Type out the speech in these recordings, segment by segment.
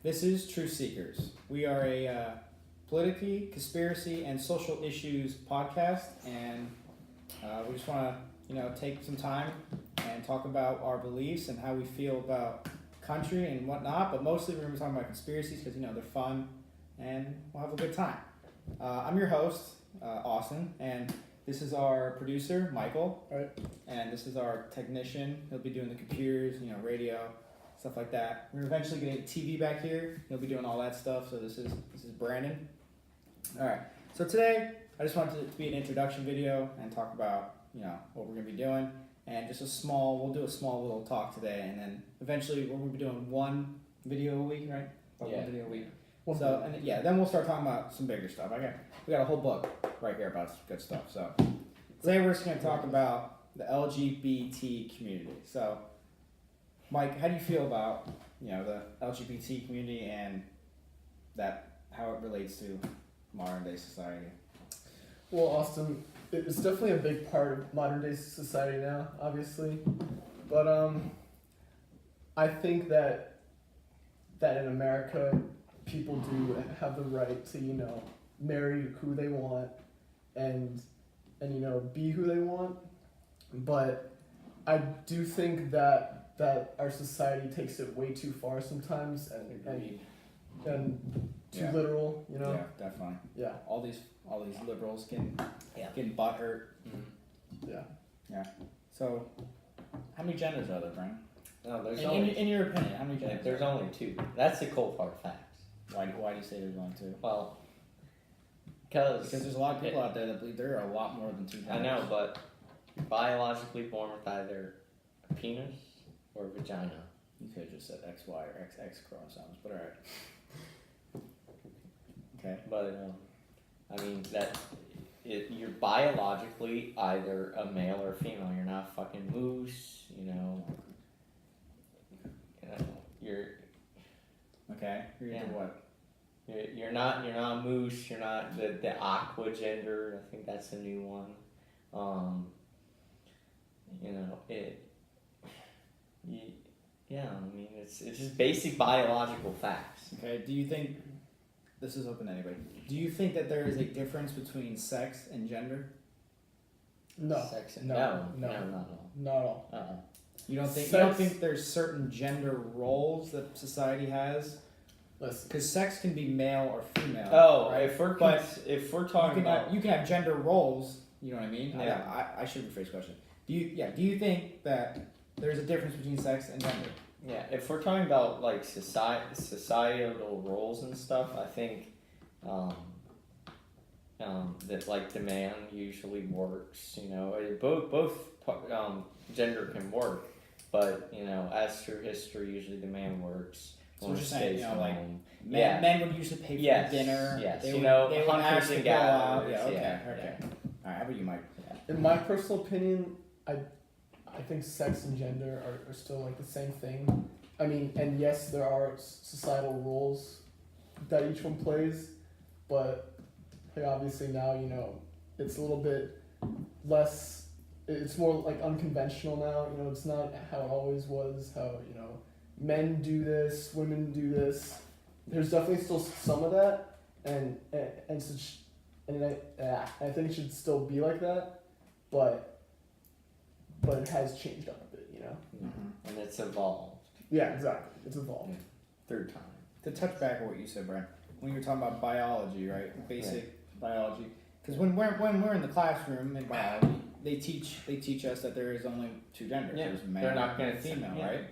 This is TruthSeekerZ. We are a politically, conspiracy, and social issues podcast, and we just want to, take some time and talk about our beliefs and how we feel about country and whatnot. But mostly, we're going to be talking about conspiracies because they're fun, and we'll have a good time. I'm your host, Austin, and this is our producer, Michael. All right. And this is our technician. He'll be doing the computers, radio, stuff like that. We're eventually getting a TV back here. He'll be doing all that stuff. So this is Brandon. All right. So today, I just wanted it to be an introduction video and talk about what we're gonna be doing, and just we'll do a small little talk today, and then eventually we're gonna be doing one video a week, right? One video a week. Then we'll start talking about some bigger stuff. We got a whole book right here about good stuff. So today we're just gonna talk about the LGBT community. So, Mike, how do you feel about the LGBT community and how it relates to modern day society? Well, Austin, it's definitely a big part of modern day society now, obviously. But I think that in America, people do have the right to marry who they want and be who they want. But I do think that our society takes it way too far sometimes and too literal, Yeah, definitely. Yeah. All these liberals getting butthurt. Mm-hmm. Yeah. So, how many genders are there, Brian? No, there's in your opinion, how many genders? There's only two. That's the cold hard facts. Why do you say there's only two? Well, because there's a lot of people out there that believe there are a lot more than two genders. I know, but you're biologically born with either a penis or a vagina. You could have just said XY or XX chromosomes, but alright. Okay. But you're biologically either a male or a female. You're not a fucking moose, You're okay. You're into what? You're not a moose. You're not the aqua gender. I think that's a new one. It's just basic biological facts. Okay. Do you think this is open to anybody? Do you think that there is a difference between sex and gender? No. Sex and No, not at all. Not at all. Uh-uh. You don't think there's certain gender roles that society has? Listen. Because sex can be male or female. Oh, right? if we're talking about you can have gender roles. You know what I mean? Yeah. I should rephrase the question. Do you think that there's a difference between sex and gender? Yeah, if we're talking about like societal roles and stuff, I think that like demand usually works. Both gender can work, but as through history, usually demand works. So what you're saying, home. Men would usually pay for dinner. Yes, they would ask to go out. gatherers. Okay. All right, how about you, Mike? In my personal opinion, I think sex and gender are still like the same thing. I mean, and yes, there are societal roles that each one plays, but obviously now, it's a little bit less, it's more like unconventional now, it's not how it always was, how, men do this, women do this. There's definitely still some of that, and I think it should still be like that, but it has changed up a bit, Mm-hmm. And it's evolved. Yeah, exactly. It's evolved. Third time. To touch back on what you said, Brian, when you were talking about biology, right? Basic biology. Because when we're in the classroom in biology, they teach us that there is only two genders. Yeah. There's male and female, right?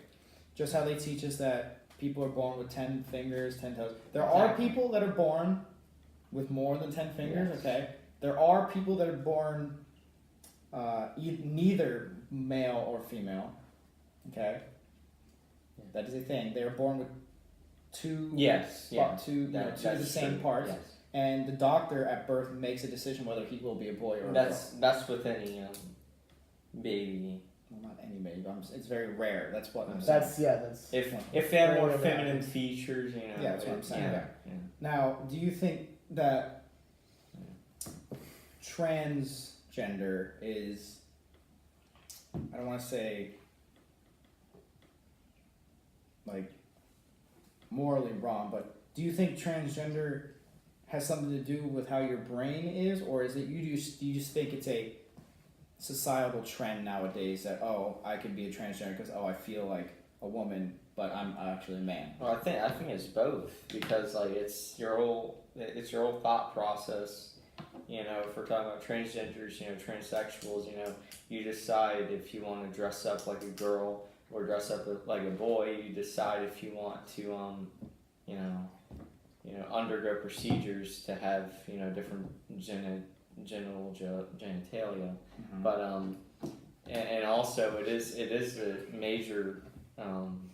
Just how they teach us that people are born with 10 fingers, 10 toes. There are people that are born with more than 10 fingers, okay? There are people that are born neither male or female, okay? That is a thing. They are born with two of the same parts, and the doctor at birth makes a decision whether he will be a boy or a girl. That's with any baby. Well, not any baby. It's very rare. That's what I'm saying. If they have more feminine features, Yeah, that's what I'm saying. Yeah. Now, do you think that transgender is? I don't want to say like morally wrong, but do you think transgender has something to do with how your brain is, or is it you just think it's a societal trend nowadays that I can be a transgender because I feel like a woman but I'm actually a man? Well, I think it's both, because like it's your whole thought process. You know, if we're talking about transgenders, you know, transsexuals, you know, you decide if you want to dress up like a girl or dress up like a boy. You decide if you want to you know, undergo procedures to have, you know, different genitalia, Mm-hmm. but and also it is a major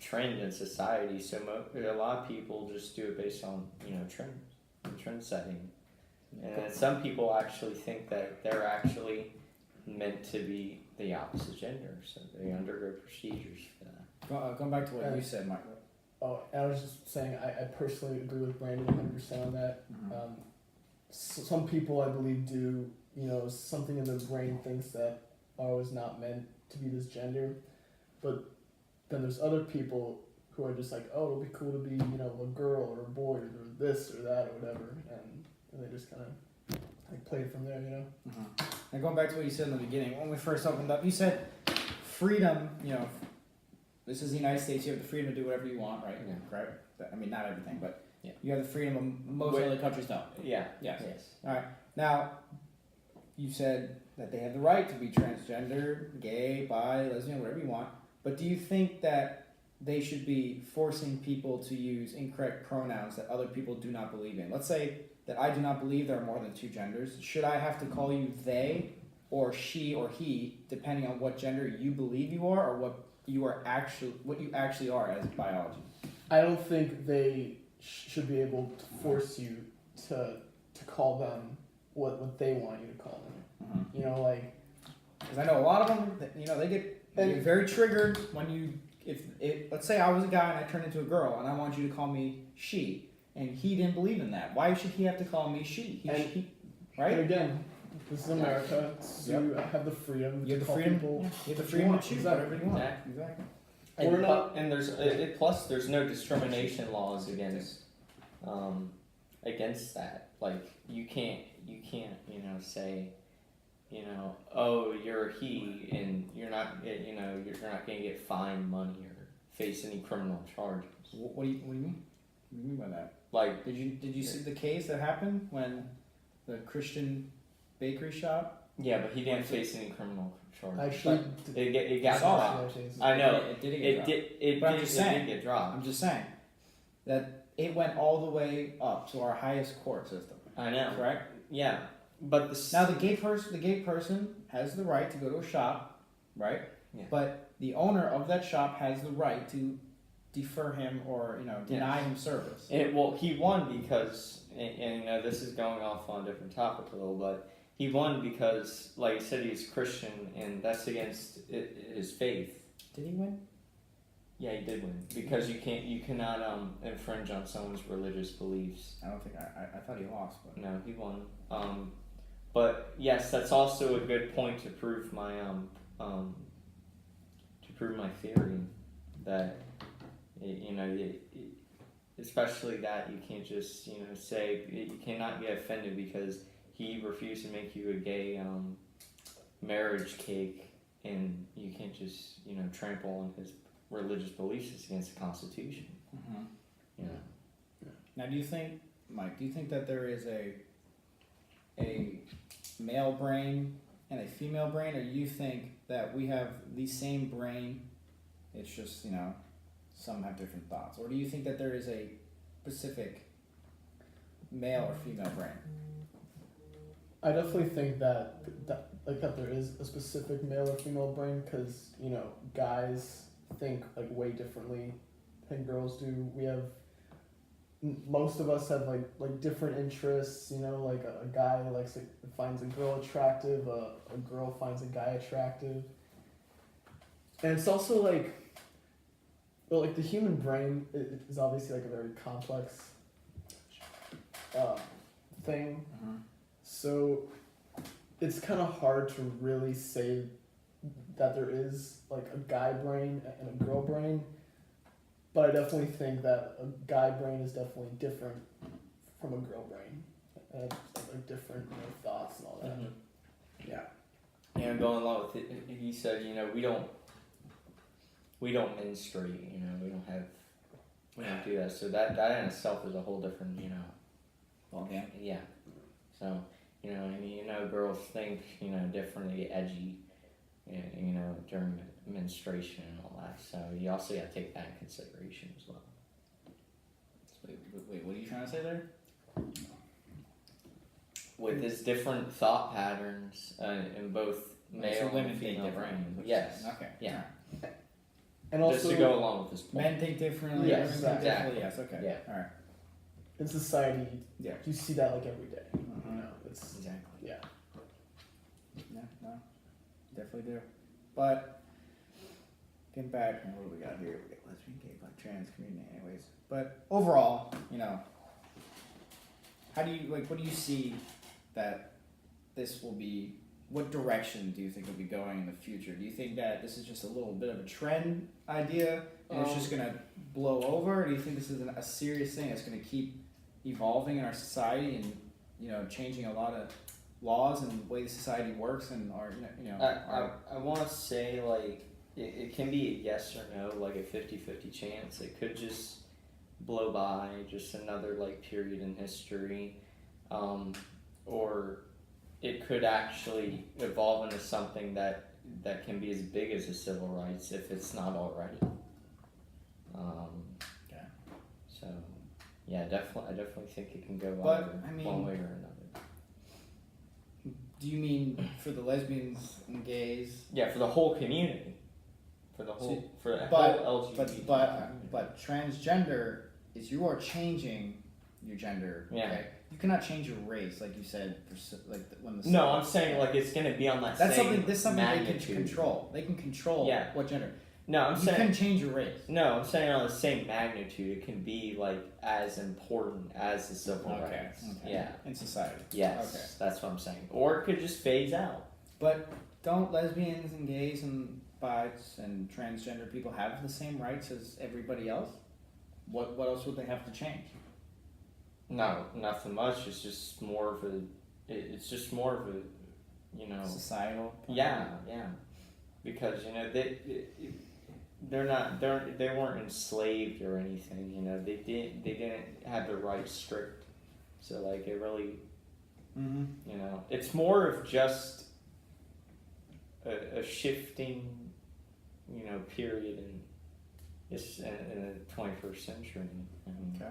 trend in society. So a lot of people just do it based on, you know, trend setting, and some people actually think that they're actually meant to be the opposite gender, so they undergo procedures for that. Going back to what you said, Michael. Oh, and I was just saying, I personally agree with Brandon 100% on that. Mm-hmm. Some people, I believe, do, you know, something in their brain thinks that I was not meant to be this gender, but then there's other people who are just like, oh, it'll be cool to be, you know, a girl or a boy or this or that or whatever, and they just kind of like play it from there, you know. Mm-hmm. And going back to what you said in the beginning, when we first opened up, you said freedom. You know, this is the United States. You have the freedom to do whatever you want, right? Yeah. Right. I mean, not everything, but yeah, you have the freedom of most other countries don't. Yeah. Yes. Yes. All right. Now, you said that they have the right to be transgender, gay, bi, lesbian, whatever you want. But do you think that they should be forcing people to use incorrect pronouns that other people do not believe in? Let's say that I do not believe there are more than two genders. Should I have to call you they or she or he, depending on what gender you believe you are or what you actually are as biology? I don't think they should be able to force you to call them what they want you to call them. Mm-hmm. You know, like, because I know a lot of them, you know, they get very triggered when you, if let's say I was a guy and I turned into a girl and I want you to call me she, and he didn't believe in that. Why should he have to call me she? Right? And again, this is America, so you have the freedom. You have the call freedom. people You have the freedom to choose exactly. whatever you want. Exactly. Exactly. And there's plus there's no discrimination laws against that. Like you can't you know say, you know, oh, you're a he and you're not, you know, you're not gonna get fined money or face any criminal charges. What do you mean? What do you mean by that? Like, did you see the case that happened when the Christian bakery shop? Yeah, but he didn't face any criminal charges. Actually, it got dropped. I know it did get dropped. It did get dropped. I'm just saying that it went all the way up to our highest court system. I know. Correct? Yeah, but now the gay person has the right to go to a shop, right? Yeah. But the owner of that shop has the right to defer him or, you know, deny him service. Well, he won because, and you know, this is going off on a different topic a little, but he won because, like he said, he's Christian, and that's against his faith. Did he win? Yeah, he did win because you cannot infringe on someone's religious beliefs. I don't think I thought he lost, but no, he won. But yes, that's also a good point to prove my theory that you know, especially that you can't just, you know, say you cannot get offended because he refused to make you a gay marriage cake, and you can't just, you know, trample on his religious beliefs. It's against the Constitution. Mm-hmm. You know. Yeah. Now, do you think, Mike? Do you think that there is a male brain and a female brain, or you think that we have the same brain? It's just, you know, some have different thoughts, or do you think that there is a specific male or female brain? I definitely think that there is a specific male or female brain, because, you know, guys think like way differently than girls do. We have, most of us have like different interests. You know, like a guy finds a girl attractive, a girl finds a guy attractive, and it's also like, well, like the human brain is obviously like a very complex thing. Mm-hmm. So it's kind of hard to really say that there is like a guy brain and a girl brain, but but I definitely think that a guy brain is definitely different from a girl brain. And like different thoughts and all that. Mhm. Yeah. Yeah, going along with it, he said, we don't menstruate, we don't do that. So that in itself is a whole different, Well, yeah. yeah. So, girls think, differently, edgy, during menstruation and all that. So you also got to take that in consideration as well. Wait, what are you trying to say there? With his different thought patterns in both male So women and think female differently. brains. is what you're Yes. saying. Okay. Yeah. And Just also to go along with this point. Men think differently. Yes, women think exactly. differently. Yes. Okay. Yeah. All right. in society, Yeah. you see that like every day. Mhm. It's Exactly. yeah. Yeah. No. Definitely do. But getting back, what do we got here? We got lesbian, gay, black, trans community, anyways. But overall, how do you what do you see that this will be? What direction do you think it'll be going in the future? Do you think that this is just a little bit of a trend idea and it's just gonna blow over? Or do you think this is a serious thing that's gonna keep evolving in our society and changing a lot of laws and the way society works and our I want to say it can be a yes or no, like a 50-50 chance. It could just blow by, just another period in history, or it could actually evolve into something that can be as big as the civil rights if it's not already. Okay. So yeah, I definitely think it can go But, either I mean, one way or another. Do you mean for the lesbians and gays? Yeah, for the whole community, for the whole But whole LGBT. but transgender is you are changing your gender. Yeah. Okay? You cannot change your race, like you said. When the No, I'm saying it's gonna be on that that's same something. This is something they magnitude. can control. They can control Yeah. what gender. No, I'm You saying can change your race. no, I'm saying on the same magnitude. It can be as important as the civil rights. Okay. Yeah. In society. Yes. Okay. That's what I'm saying. Or it could just phase out. But don't lesbians and gays and bis and transgender people have the same rights as everybody else? What else would they have to change? No, nothing much. It's just more of a. It's just more of a, Societal. Yeah, yeah. Because they weren't enslaved or anything. They didn't have the rights strict. So it really. Mm-hmm. It's more of just a shifting, period in the 21st century. Okay.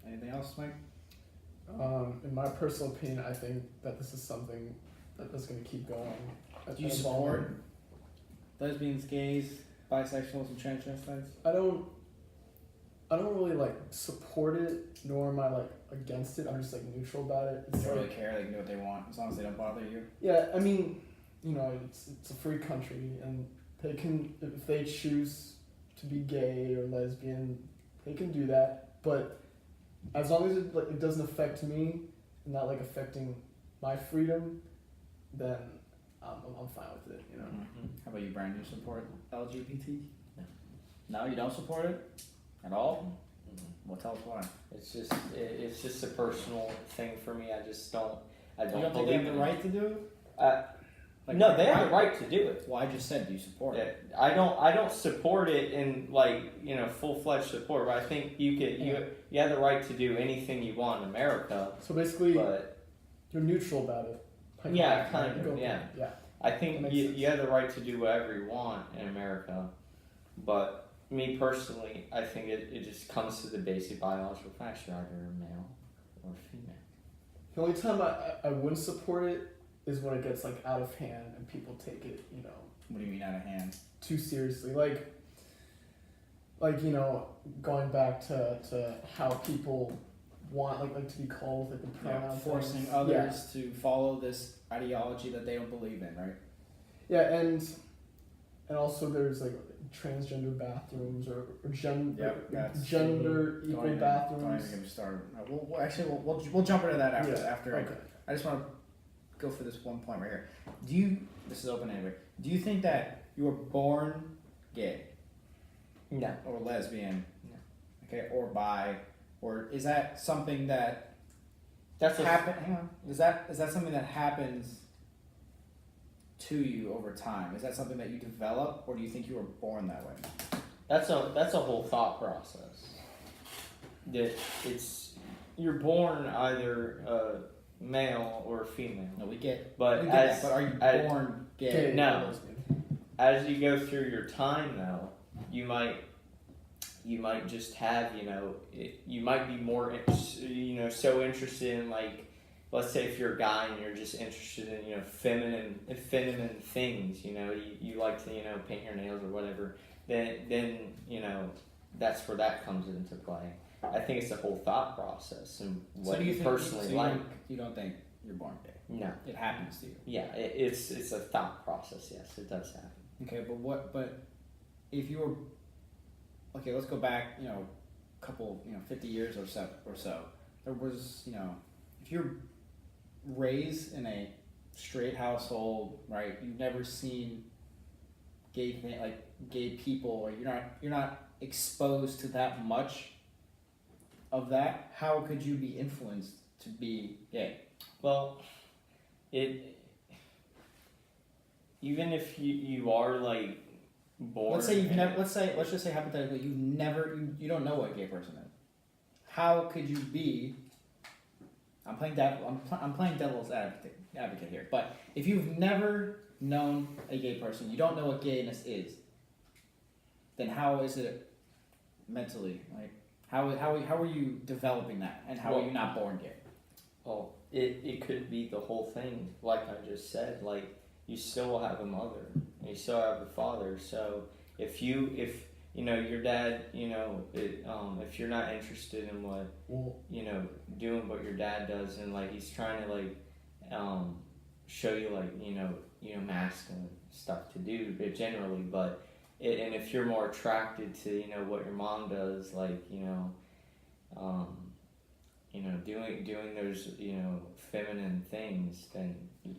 Anything else, Mike? In my personal opinion, I think that this is something that's going to keep going. Do you support lesbians, gays, bisexuals, and transvestites? I don't really support it, nor am I against it. I'm just neutral about it. They don't really care. They can do what they want as long as they don't bother you. Yeah, I mean, it's a free country, and they can, if they choose to be gay or lesbian, they can do that. But as long as it doesn't affect me, and not affecting my freedom, then I'm fine with it. Mm-hmm. How about you, Brian? You support LGBT? No. No, you don't support it at all? Mhm. Well, tell us why. It's just a personal thing for me. I just don't. I You don't don't think believe they have the in it. right to do it? No, they have the right to do it. Well, I just said, do you support it? I don't support it in full-fledged support, but I think you have the right to do anything you want in America. So basically, But you're neutral about it. yeah, kind of, Go- yeah. Yeah. I That think makes you sense. have the right to do whatever you want in America, but me personally, I think it just comes to the basic biological facts. You're either male or female. The only time I wouldn't support it is when it gets out of hand and people take it, What do you mean out of hand? too seriously. Going back to how people want to be called with the pronoun Forcing things. others to follow this ideology that they don't believe in, right? Yeah, and also there's transgender bathrooms or gender equal Don't even bathrooms. get me started. We'll jump into that after. Yeah, After okay. I just want to go for this one point right here. This is open anyway. Do you think that you were born gay? No. or lesbian, No. okay, or bi, or is that something that That's a Hang on. Is that something that happens to you over time? Is that something that you develop, or do you think you were born that way? that's a whole thought process. That you're born either male or female. No, we get. But we get that, but are you born gay? No. As you go through your time, though, you might just have, you might be more, so interested in, like, let's say if you're a guy and you're just interested in, feminine things, you like to, paint your nails or whatever, then that's where that comes into play. I think it's a whole thought process and what do you you think, personally so like. you don't think you're born gay? No. It happens to you. Yeah, it's a thought process. Yes, it does happen. Okay, but if you were, okay, let's go back, a couple, 50 years or so. There was, if you're raised in a straight household, right? You've never seen gay people, or you're not exposed to that much of that. How could you be influenced to be gay? Well, even if you are like born. Let's say you've never. Let's just say hypothetically you don't know what a gay person is. How could you be? I'm playing devil's advocate here. But if you've never known a gay person, you don't know what gayness is. Then how is it mentally? Like how are you developing that, and how are you not born gay? Well, it could be the whole thing, like I just said. Like, you still have a mother, and you still have a father. So if your dad, if you're not interested in what, doing what your dad does, and like he's trying to like, show you like, masculine stuff to do, but generally, and if you're more attracted to, what your mom does, like, doing those, feminine things, then,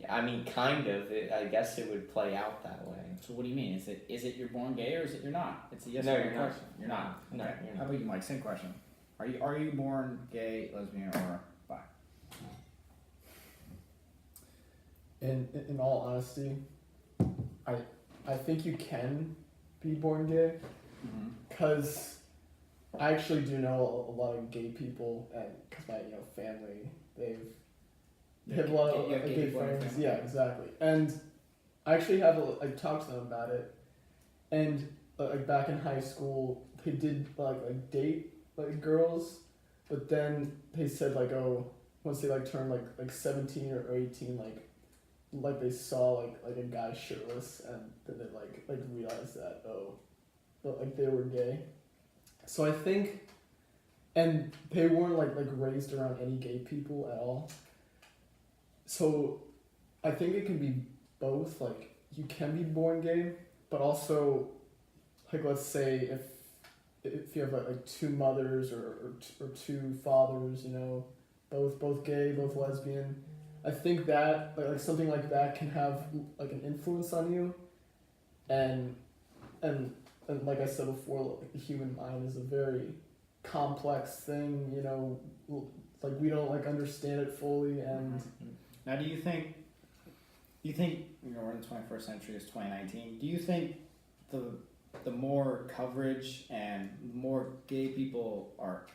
I mean, kind of, I guess it would play out that way. So what do you mean? Is it you're born gay, or is it you're not? It's a yes No, or no you're not. question. You're not. No, Okay. you're not. How about you, Mike? Same question. Are you born gay, lesbian, or bi? In all honesty, I think you can be born gay, because I actually do know a lot of gay people, and because my family, they have a lot of gay friends. Yeah, exactly. And I actually I talked to them about it, and like back in high school, they did like date like girls, but then they said like, oh, once they like turned like 17 or 18, like they saw like a guy shirtless, and then they like realized that, oh, like they were gay. So I think, and they weren't like raised around any gay people at all. So I think it can be both. Like, you can be born gay, but also, like, let's say if you have like two mothers or two fathers, both gay, both lesbian, I think that like something like that can have like an influence on you, and like I said before, like, the human mind is a very complex thing. Like, we don't like understand it fully, and Now, do you think we're in the 21st century, it's 2019? Do you think the more coverage and more gay people are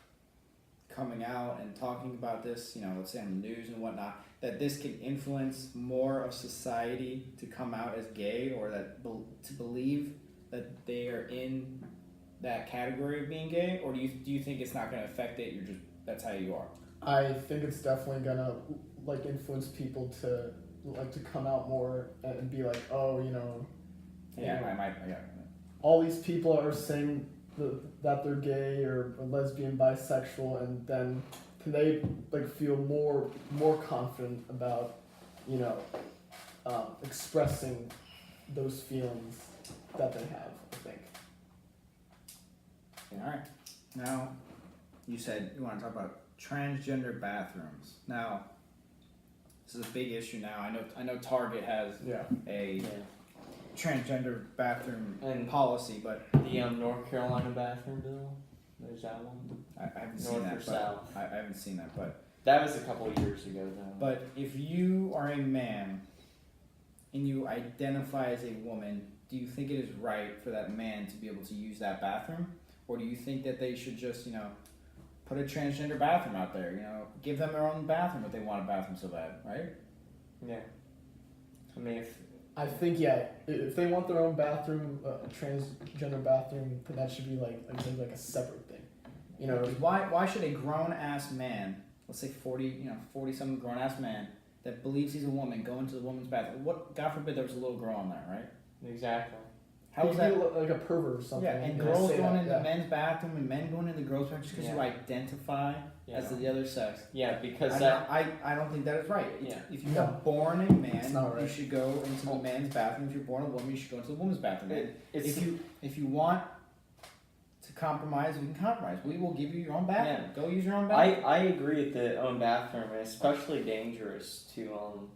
coming out and talking about this, let's say on the news and whatnot, that this can influence more of society to come out as gay, or to believe that they are in that category of being gay? Or do you think it's not going to affect it? That's how you are. I think it's definitely gonna like influence people to come out more and be like, oh, all these people are saying that they're gay or lesbian, bisexual, and then they like feel more confident about expressing those feelings that they have, I think. All right. Now, you said you want to talk about transgender bathrooms. Now, this is a big issue now. I know Target has transgender bathroom And policy, but the North Carolina bathroom bill. There's that one. I haven't seen North that. or But south? I haven't seen that, but That was a couple of years ago, though. but if you are a man and you identify as a woman, do you think it is right for that man to be able to use that bathroom, or do you think that they should just put a transgender bathroom out there? Give them their own bathroom if they want a bathroom so bad, right? Yeah. I mean, if I think if they want their own bathroom, a transgender bathroom, then that should be like a separate thing. Why should a grown ass man, let's say 40 some grown ass man that believes he's a woman, go into the woman's bathroom? What, God forbid there was a little girl in there, right? exactly. How is that? like a pervert or something? Yeah, and I girls say going that, into the men's bathroom and men going into the girls' bathroom just because you identify as the other sex. Yeah, because I don't think that is right. Yeah. If you are born a man, It's not right. you should go into the man's bathroom. If you're born a woman, you should go into the woman's bathroom. it's If you want to compromise, you can compromise. We will give you your own bathroom. Go use your own bathroom. I agree with the own bathroom. It's especially dangerous to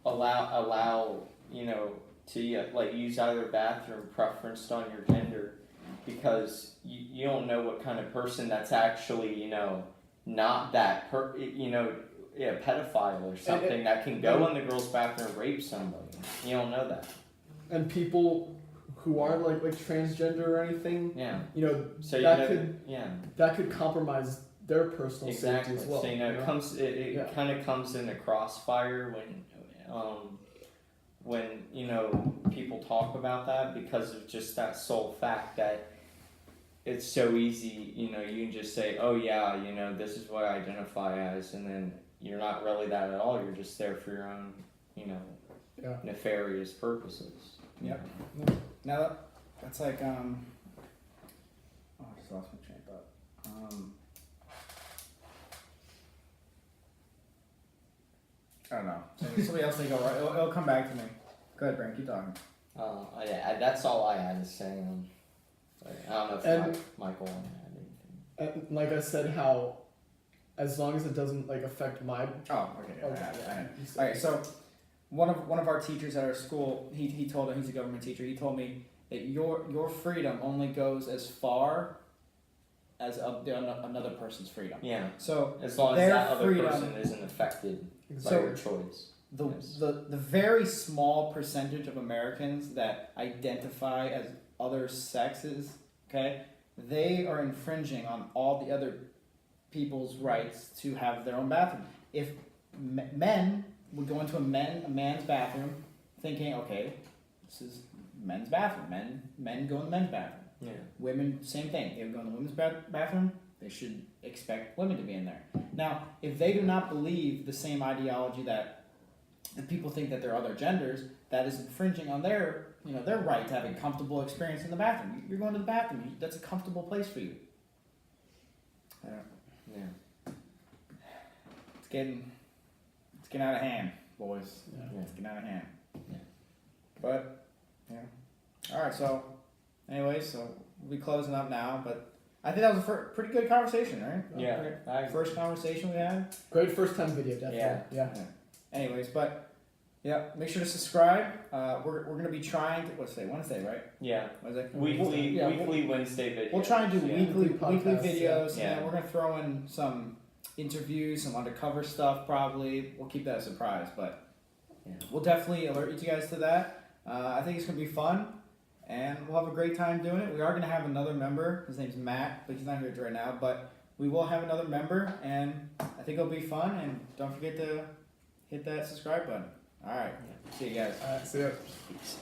allow to use either bathroom preferenced on your gender, because you don't know what kind of person that's actually not that a pedophile or something that can go in the girls' bathroom and rape somebody. You don't know that. And people who aren't like transgender or anything, Yeah. So that could compromise their personal exactly. safety as well. So it comes kind of comes in a crossfire when people talk about that, because of just that sole fact that it's so easy. You can just say, oh yeah, this is what I identify as, and then you're not really that at all. You're just there for your own nefarious purposes. Yep. Now that's like I just lost my train of thought. I don't know. Somebody else may go right. It'll come back to me. Go ahead, Brent. Keep talking. Yeah, that's all I had to say. I don't know if Michael wanted to add anything. And like I said, how as long as it doesn't affect my. Oh, okay. All right. So one of our teachers at our school, he told he's a government teacher. He told me that your freedom only goes as far as another person's freedom. Yeah. So as long as that other person isn't affected by your choice. The very small percentage of Americans that identify as other sexes, okay, they are infringing on all the other people's rights to have their own bathroom. If men would go into a man's bathroom thinking, okay, this is men's bathroom. Men go in the men's bathroom. Yeah. Women, same thing. They would go in the women's bathroom. They should expect women to be in there. Now, if they do not believe the same ideology that people think that they're other genders, that is infringing on their right to have a comfortable experience in the bathroom. You're going to the bathroom. That's a comfortable place for you. Yeah. It's getting out of hand, boys. Yeah. It's getting out of hand. Yeah. But all right. So, anyways, so we'll be closing up now. But I think that was a pretty good conversation, right? Yeah. First conversation we had. Great first time video, definitely. Yeah. Anyways, but make sure to subscribe. We're gonna be trying to Wednesday, right? Yeah. Wednesday. Weekly Wednesday videos. We'll try and do weekly podcasts, videos. Yeah. And we're gonna throw in some interviews, some undercover stuff. Probably we'll keep that a surprise, but we'll definitely alert you guys to that. I think it's gonna be fun, and we'll have a great time doing it. We are gonna have another member. His name's Matt, but he's not here right now. But we will have another member, and I think it'll be fun. And don't forget to hit that subscribe button. All right. See you guys. All right. See ya. Peace.